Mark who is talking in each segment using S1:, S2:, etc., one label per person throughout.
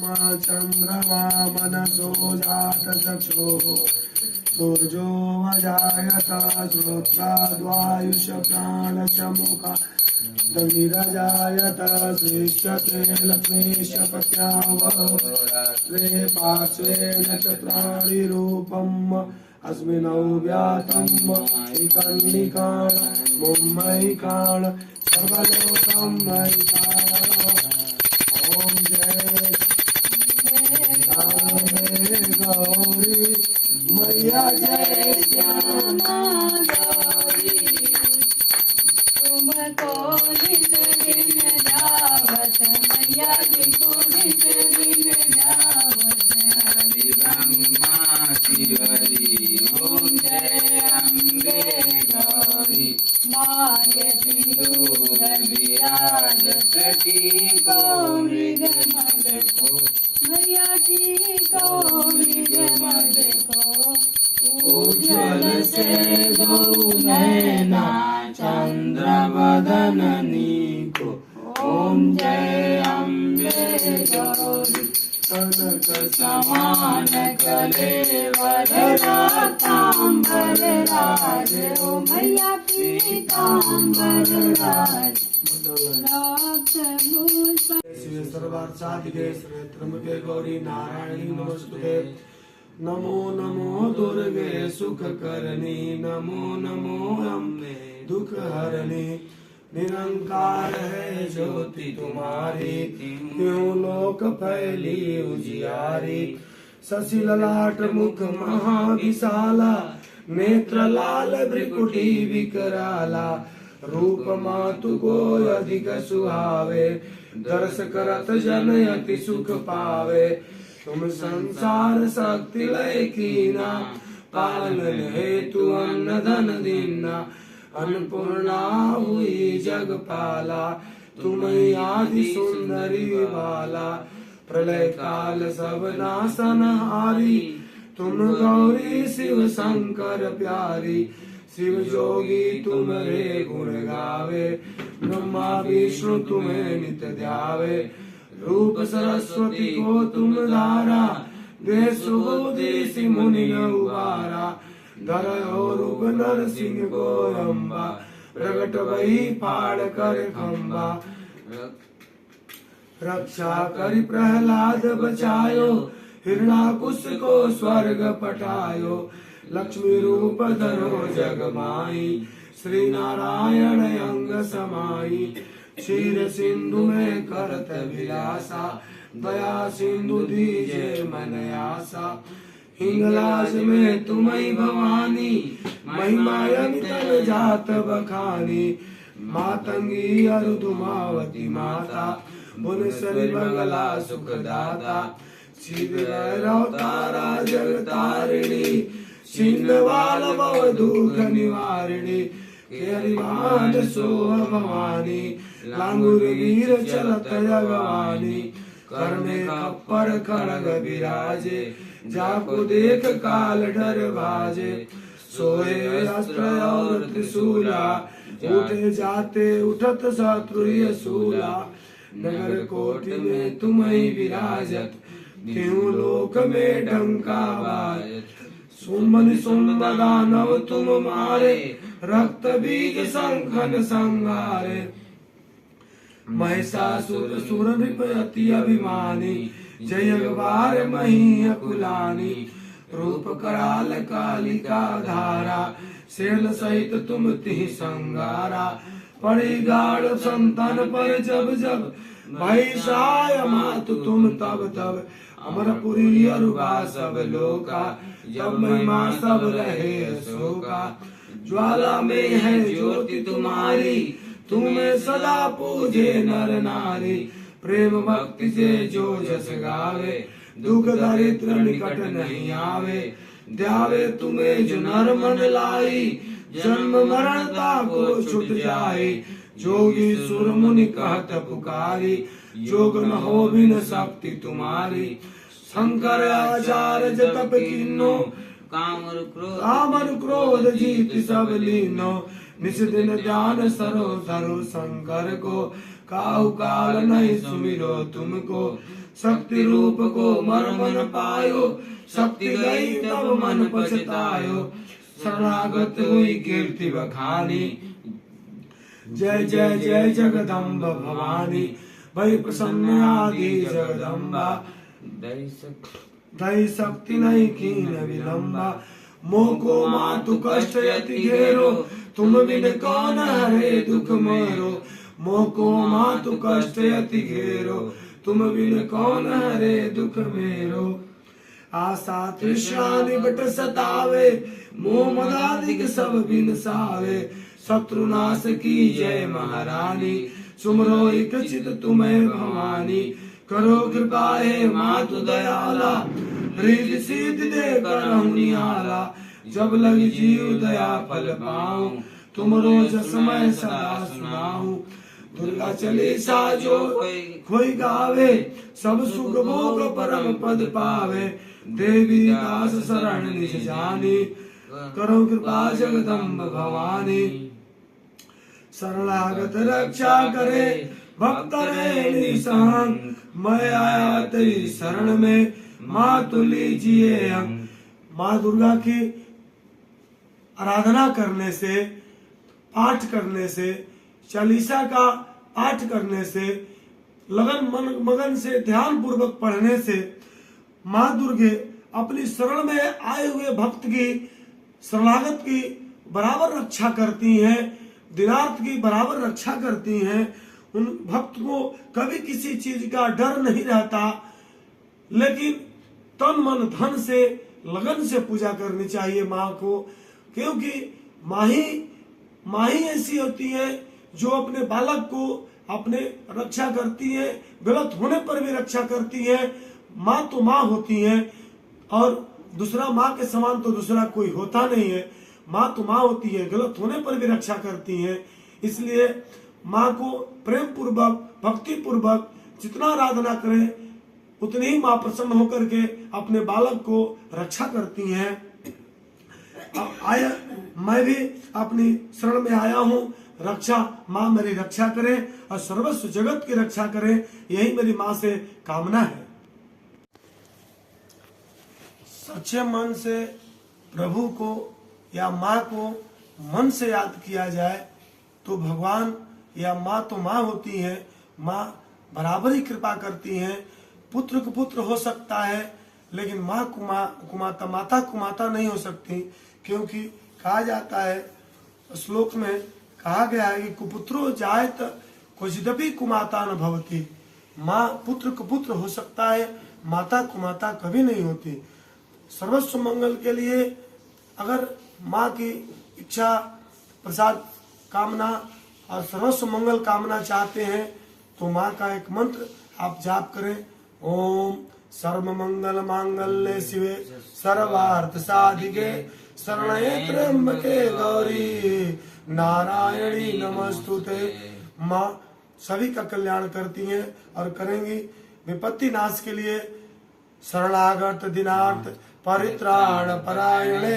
S1: चंद्रमा मनसो जात चक्षो सूर्यो वजायत श्रोत्राद्वायुष प्राणश मुखा दमिरजायत श्रेष्ठते लक्ष्मीश पत्यावत्रे पार्श्वे नक्षत्राणि रूपम् अस्मिनौ व्यातम् एकन्निकाण मुम्मैकाण सर्वलोकं मैकाण। ओम जय गौरी मैया जय श्यामा गौरी
S2: तुमको नित दिन जावत मैया जी को नित दिन जावत हरि ब्रह्मा शिवरी ओम जय अम्बे गौरी माय सिंदूर विराजत टीको मृग मद को मैया टीको मृग मद को उज्ज्वल से गौ नैना चंद्र वदननी को ओम जय अम्बे गौरी कनक समान कलेवर पीतांबर राज ओ मैया पीतांबर राज
S1: सर्वार्थसाधिके श्रीत्रम्बके गौरी नारायणी नमोस्तुते। नमो नमो दुर्गे सुख करनी नमो नमो अम्बे दुख हरनी। निरंकार है ज्योति तुम्हारी क्यों लोक फैली उजियारी। शशि ललाट मुख महाविशाला नेत्र लाल भ्रिकुटी विकराला। रूप मातु को अधिक सुहावे दर्श करत जन अति सुख पावे। तुम संसार शक्ति लय कीना पालन हेतु अन्न धन दीना। अन्नपूर्णा हुई जगपाला तुम आदि सुंदरी बाला। प्रलय काल सब नाशनहारी तुम गौरी शिव शंकर प्यारी। शिव जोगी तुम्हारे गुण गावे ब्रह्मा विष्णु तुम्हें नित ध्यावे। रूप सरस्वती को तुम धारा देशो देशी मुनि उबारा। धरो रूप नरसिंह को अम्बा प्रगट वही फाड़ कर खम्बा। रक्षा करि प्रहलाद बचायो हिरणाकुश को स्वर्ग पठायो। लक्ष्मी रूप धरो जग माई श्री नारायण अंग समाई। क्षीर सिंधु में करत विलासा दया सिंधु दीजे मन आसा। हिंगलाज में तुम्ही भवानी महिमा अमितन जात बखानी। मातंगी अरुधुमावती माता बुनसरी बगला सुखदाता। शिव अवतारा जगतारिणी छिन्नवाल भव दुख निवारिणी। केरिमान सोह भवानी लांगुर वीर चलत जगवानी। करने कप्पर खड़ग विराजे जाको देख काल डर भाजे। सोए अस्त्र और त्रिशूला उठे जाते उठत शत्रु सूला। नगर कोटि में तुम ही विराजत क्यों लोक में डंका बाजत। सुमन सुमन दानव तुम मारे रक्त बीज संखन संहारे। महिषासुर सुर नृपति अभिमानी जय बार मही अकुलानी। रूप कराल कालिका धारा शेल सहित तुम तिहि संगारा। पड़ी गाढ़ संतन पर जब जब महिषाय मातु तुम तब तब। अमरपुरी अरुगा सब लोका जब महिमा सब रहे अशोका। ज्वाला में है ज्योति तुम्हारी तुम्हें सदा पूजे नर नारी। प्रेम भक्ति से जो जस गावे दुख दरिद्र निकट नहीं आवे। ध्यावे तुम्हें जो नर मन लाई जन्म मरणता को छुट जाए। जोगी सुर मुनि कहत पुकारी जोग न हो बिन शक्ति तुम्हारी। शंकर आचार्य तप कीनो कामर क्रोध जीत सब लीनो। निस दिन ध्यान सरो धरो शंकर को काहू काल नहीं सुमिरो तुमको, शक्ति रूप को मर्म न पायो, शक्ति गई तब मन पछतायो, शरणागत हुई कीर्ति बखानी, जय जय जय जगदम्ब भवानी, भई प्रसन्न आदि जगदम्बा, दई शक्ति नहीं कीन विलंबा, मोह को मातु कष्ट यति घेरो, तुम बिन कौन हरे दुख मेरो, मोह को मातु कष्ट यति घेरो, तुम बिन कौन हरे दुख मेरो, आशा तृष्णा निबट सतावे, मोह मदादिक सब बिन सावे, शत्रुनाश की जय महारानी, सुमरो एक चित तुम्हें भवानी, करो कृपा हे मातु दयाला, रिद्धि सिद्धि दे करहु निहाला, जब लग जीव दया फल पाऊं, तुमरो जस मैं सदा सुनाऊं, दुर्गा चालीसा जो कोई गावे, सब सुख भोग परम पद पावे, देवी दास शरण निज जानी, करो कृपा जगदम्ब भवानी, शरणागत रक्षा करे भक्त रे निसंग, मैं आया तेरी शरण में माँ तू लीजिए अंग। माँ दुर्गा की आराधना करने से, पाठ करने से, चालीसा का पाठ करने से, लगन मगन से ध्यान पूर्वक पढ़ने से माँ दुर्गे अपनी शरण में आए हुए भक्त की, शरणागत की बराबर रक्षा करती हैं, दिनार्थ की बराबर रक्षा करती हैं। उन भक्त को कभी किसी चीज का डर नहीं रहता, लेकिन तन मन धन से लगन से पूजा करनी चाहिए माँ को, क्योंकि माँ ही ऐसी होती है जो अपने बालक को अपने रक्षा करती है, गलत होने पर भी रक्षा करती है। माँ तो माँ होती है और दूसरा माँ के समान तो दूसरा कोई होता नहीं है। माँ तो माँ होती है, गलत होने पर भी रक्षा करती है। इसलिए माँ को प्रेम पूर्वक, भक्ति पूर्वक जितना आराधना करें उतनी ही माँ प्रसन्न होकर के अपने बालक को रक्षा करती हैं। मैं भी अपनी शरण में आया हूँ, रक्षा माँ मेरी रक्षा करे और सर्वस्व जगत की रक्षा करे, यही मेरी माँ से कामना है। सच्चे मन से प्रभु को या माँ को मन से याद किया जाए तो भगवान या माँ तो माँ होती है, माँ बराबर ही कृपा करती हैं। पुत्र को पुत्र हो सकता है, लेकिन माँ कुमाता, माता कुमाता नहीं हो सकती, क्योंकि कहा जाता है, श्लोक में कहा गया है कि कुपुत्रो जायत क्वचिदपि कुमाता न भवति। माँ पुत्र को पुत्र हो सकता है, माता कुमाता कभी नहीं होती। सर्वस्व मंगल के लिए अगर माँ की इच्छा, प्रसाद कामना और सर्वस्व मंगल कामना चाहते हैं तो माँ का एक मंत्र आप जाप करें। ओम सर्व मंगल मांगल्ये शिवे सर्वार्थ साधिके शरण्ये त्र्यंबके गौरी नारायणी नमस्तुते। माँ सभी का कल्याण करती हैं और करेंगी। विपत्ति नाश के लिए शरणागत दिनार्थ परित्राण परायणे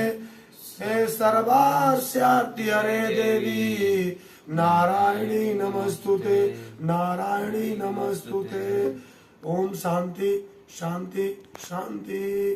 S1: हे सर्वास्यार्ति हरे देवी नारायणी नमस्तुते, नारायणी नमस्तुते। ओम शांति शांति शांति।